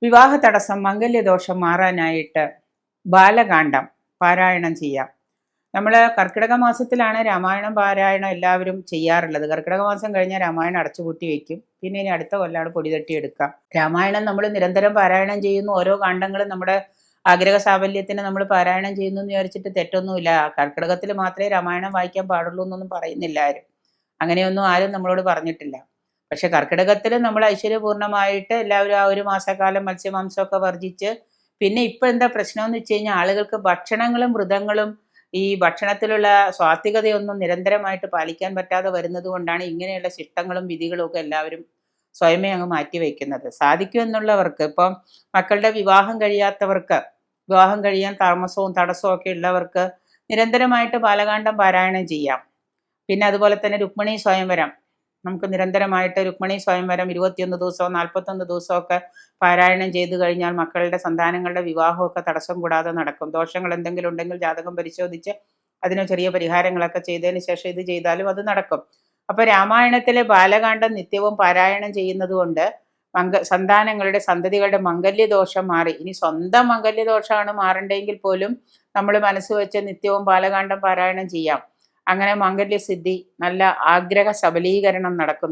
വിവാഹ തടസ്സം, മംഗല്യദോഷം മാറാനായിട്ട് ബാലകാണ്ഡം പാരായണം ചെയ്യാം. നമ്മൾ കർക്കിടക മാസത്തിലാണ് രാമായണം പാരായണം എല്ലാവരും ചെയ്യാറുള്ളത്. കർക്കിടക മാസം കഴിഞ്ഞാൽ രാമായണം അടച്ചുപൂട്ടി വെക്കും. പിന്നെ ഇനി അടുത്ത കൊല്ലാണ് പൊടി തട്ടിയെടുക്കാം. രാമായണം നമ്മൾ നിരന്തരം പാരായണം ചെയ്യുന്നു. ഓരോ കാണ്ഡങ്ങളും നമ്മുടെ ആഗ്രഹ സാഫല്യത്തിന് നമ്മൾ പാരായണം ചെയ്യുന്നു എന്ന് വിചാരിച്ചിട്ട് തെറ്റൊന്നുമില്ല. കർക്കിടകത്തിൽ മാത്രമേ രാമായണം വായിക്കാൻ പാടുള്ളൂ എന്നൊന്നും പറയുന്നില്ല ആരും. അങ്ങനെയൊന്നും ആരും നമ്മളോട് പറഞ്ഞിട്ടില്ല. പക്ഷെ കർക്കിടകത്തിൽ നമ്മൾ ഐശ്വര്യപൂർണ്ണമായിട്ട് എല്ലാവരും ആ ഒരു മാസക്കാലം മത്സ്യമാംസമൊക്കെ വർജിച്ച്, പിന്നെ ഇപ്പം എന്താ പ്രശ്നം എന്ന് വെച്ച് കഴിഞ്ഞാൽ ആളുകൾക്ക് ഭക്ഷണങ്ങളും വ്രതങ്ങളും ഈ ഭക്ഷണത്തിലുള്ള സ്വാത്വികതയൊന്നും നിരന്തരമായിട്ട് പാലിക്കാൻ പറ്റാതെ വരുന്നത് കൊണ്ടാണ് ഇങ്ങനെയുള്ള ശിഷ്ടങ്ങളും വിധികളും ഒക്കെ എല്ലാവരും സ്വയമേ അങ്ങ് മാറ്റി വയ്ക്കുന്നത്. സാധിക്കും എന്നുള്ളവർക്ക്, ഇപ്പം മക്കളുടെ വിവാഹം കഴിയാത്തവർക്ക്, വിവാഹം കഴിയാൻ താമസവും തടസ്സവും ഒക്കെ ഉള്ളവർക്ക് നിരന്തരമായിട്ട് ബാലകാണ്ഡം പാരായണം ചെയ്യാം. പിന്നെ അതുപോലെ തന്നെ രുക്മിണി സ്വയംവരം, നമുക്ക് നിരന്തരമായിട്ട് രുക്മിണി സ്വയംവരം 21 ദിവസവും 41 ദിവസമൊക്കെ പാരായണം ചെയ്തു കഴിഞ്ഞാൽ മക്കളുടെ സന്താനങ്ങളുടെ വിവാഹമൊക്കെ തടസ്സം കൂടാതെ നടക്കും. ദോഷങ്ങൾ എന്തെങ്കിലും ഉണ്ടെങ്കിൽ ജാതകം പരിശോധിച്ച് അതിന് ചെറിയ പരിഹാരങ്ങളൊക്കെ ചെയ്തതിന് ശേഷം ഇത് ചെയ്താലും അത് നടക്കും. അപ്പോൾ രാമായണത്തിലെ ബാലകാണ്ഡം നിത്യവും പാരായണം ചെയ്യുന്നത് കൊണ്ട് സന്താനങ്ങളുടെ സന്തതികളുടെ മംഗല്യദോഷം മാറി. ഇനി സ്വന്തം മംഗല്യദോഷമാണ് മാറണ്ടെങ്കിൽ പോലും നമ്മൾ മനസ്സ് വെച്ച് നിത്യവും ബാലകാണ്ഡം പാരായണം ചെയ്യാം. അങ്ങനെ മംഗല്യസിദ്ധി, നല്ല ആഗ്രഹ സബലീകരണം നടക്കും.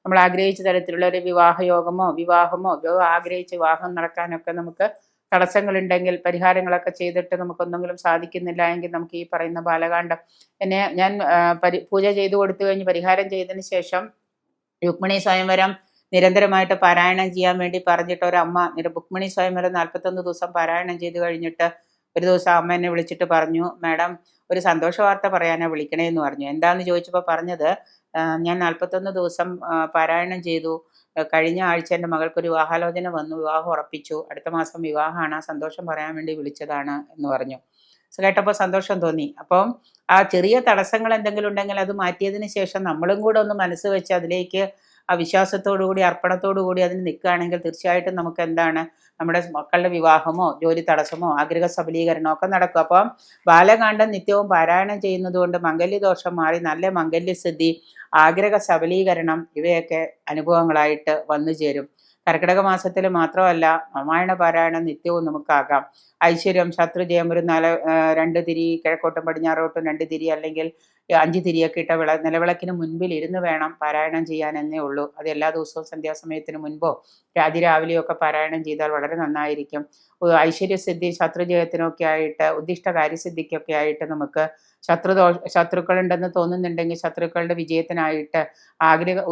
നമ്മൾ ആഗ്രഹിച്ച തരത്തിലുള്ള ഒരു വിവാഹമോ ആഗ്രഹിച്ച് വിവാഹം നടക്കാനൊക്കെ നമുക്ക് തടസ്സങ്ങളുണ്ടെങ്കിൽ പരിഹാരങ്ങളൊക്കെ ചെയ്തിട്ട് നമുക്കൊന്നെങ്കിലും സാധിക്കുന്നില്ല എങ്കിൽ നമുക്ക് ഈ പറയുന്ന ബാലകാണ്ഡം ഞാൻ പൂജ ചെയ്തു കൊടുത്തു കഴിഞ്ഞ് പരിഹാരം ചെയ്തതിന് ശേഷം രുക്മിണി സ്വയംവരം നിരന്തരമായിട്ട് പാരായണം ചെയ്യാൻ വേണ്ടി പറഞ്ഞിട്ട് ഒരമ്മ രുക്മിണി സ്വയംവരം 41 ദിവസം പാരായണം ചെയ്ത് കഴിഞ്ഞിട്ട് ഒരു ദിവസം അമ്മ എന്നെ വിളിച്ചിട്ട് പറഞ്ഞു, മാഡം ഒരു സന്തോഷ വാർത്ത പറയാനാണ് വിളിക്കണേ എന്ന് പറഞ്ഞു. എന്താണെന്ന് ചോദിച്ചപ്പോൾ പറഞ്ഞത്, ഞാൻ 41 ദിവസം പാരായണം ചെയ്തു. കഴിഞ്ഞ ആഴ്ച എൻ്റെ മകൾക്കൊരു വിവാഹാലോചന വന്നു, വിവാഹം ഉറപ്പിച്ചു, അടുത്ത മാസം വിവാഹമാണ്, ആ സന്തോഷം പറയാൻ വേണ്ടി വിളിച്ചതാണ് എന്ന് പറഞ്ഞു. കേട്ടപ്പോൾ സന്തോഷം തോന്നി. അപ്പം ആ ചെറിയ തടസ്സങ്ങൾ എന്തെങ്കിലും ഉണ്ടെങ്കിൽ അത് മാറ്റിയതിന് ശേഷം നമ്മളും കൂടെ ഒന്ന് മനസ്സ് വെച്ച് അതിലേക്ക് ആ വിശ്വാസത്തോടു കൂടി അർപ്പണത്തോടു കൂടി അതിന് നിൽക്കുകയാണെങ്കിൽ തീർച്ചയായിട്ടും നമുക്ക് എന്താണ്, നമ്മുടെ മക്കളുടെ വിവാഹമോ ജോലി തടസ്സമോ ആഗ്രഹ സബലീകരണമോ ഒക്കെ നടക്കും. അപ്പം ബാലകാണ്ഡം നിത്യവും പാരായണം ചെയ്യുന്നത് കൊണ്ട് മംഗല്യദോഷം മാറി നല്ല മംഗല്യസിദ്ധി, ആഗ്രഹ സബലീകരണം ഇവയൊക്കെ അനുഭവങ്ങളായിട്ട് വന്നു ചേരും. കർക്കിടക മാസത്തിൽ മാത്രമല്ല രാമായണ പാരായണം നിത്യവും നമുക്കാകാം. ഐശ്വര്യം, ശത്രുജയം, ഒരു 2 തിരി കിഴക്കോട്ടും പടിഞ്ഞാറോട്ടും 2 തിരി അല്ലെങ്കിൽ 5 തിരിയൊക്കെ ഇട്ട നിലവിളക്കിന് മുൻപിൽ ഇരുന്ന് വേണം പാരായണം ചെയ്യാൻ എന്നേ ഉള്ളൂ. അത് എല്ലാ ദിവസവും സന്ധ്യാസമയത്തിന് മുൻപോ രാവിലെയോ ഒക്കെ പാരായണം ചെയ്താൽ വളരെ നന്നായിരിക്കും. ഐശ്വര്യസിദ്ധി, ശത്രുജയത്തിനൊക്കെ ആയിട്ട്, ഉദ്ദിഷ്ട കാര്യസിദ്ധിക്കൊക്കെ ആയിട്ട് നമുക്ക് ശത്രുക്കളുണ്ടെന്ന് തോന്നുന്നുണ്ടെങ്കിൽ ശത്രുക്കളുടെ വിജയത്തിനായിട്ട്,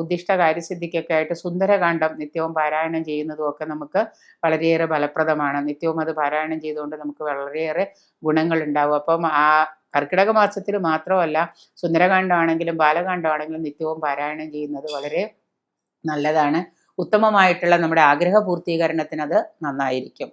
ഉദ്ദിഷ്ട കാര്യസിദ്ധിക്കൊക്കെ ആയിട്ട് സുന്ദരകാന്ഡം നിത്യവും പാരായണം ചെയ്യുന്നതും ഒക്കെ നമുക്ക് വളരെയേറെ ഫലപ്രദമാണ്. നിത്യവും അത് പാരായണം ചെയ്തുകൊണ്ട് നമുക്ക് വളരെയേറെ ഗുണങ്ങൾ ഉണ്ടാവും. അപ്പം ആ കർക്കിടക മാസത്തിൽ മാത്രമല്ല, സുന്ദരകാന്ഡമാണെങ്കിലും ബാലകാന്ഡമാണെങ്കിലും നിത്യവും പാരായണം ചെയ്യുന്നത് വളരെ നല്ലതാണ്. ഉത്തമമായിട്ടുള്ള നമ്മുടെ ആഗ്രഹ പൂർത്തീകരണത്തിന് അത് നന്നായിരിക്കും.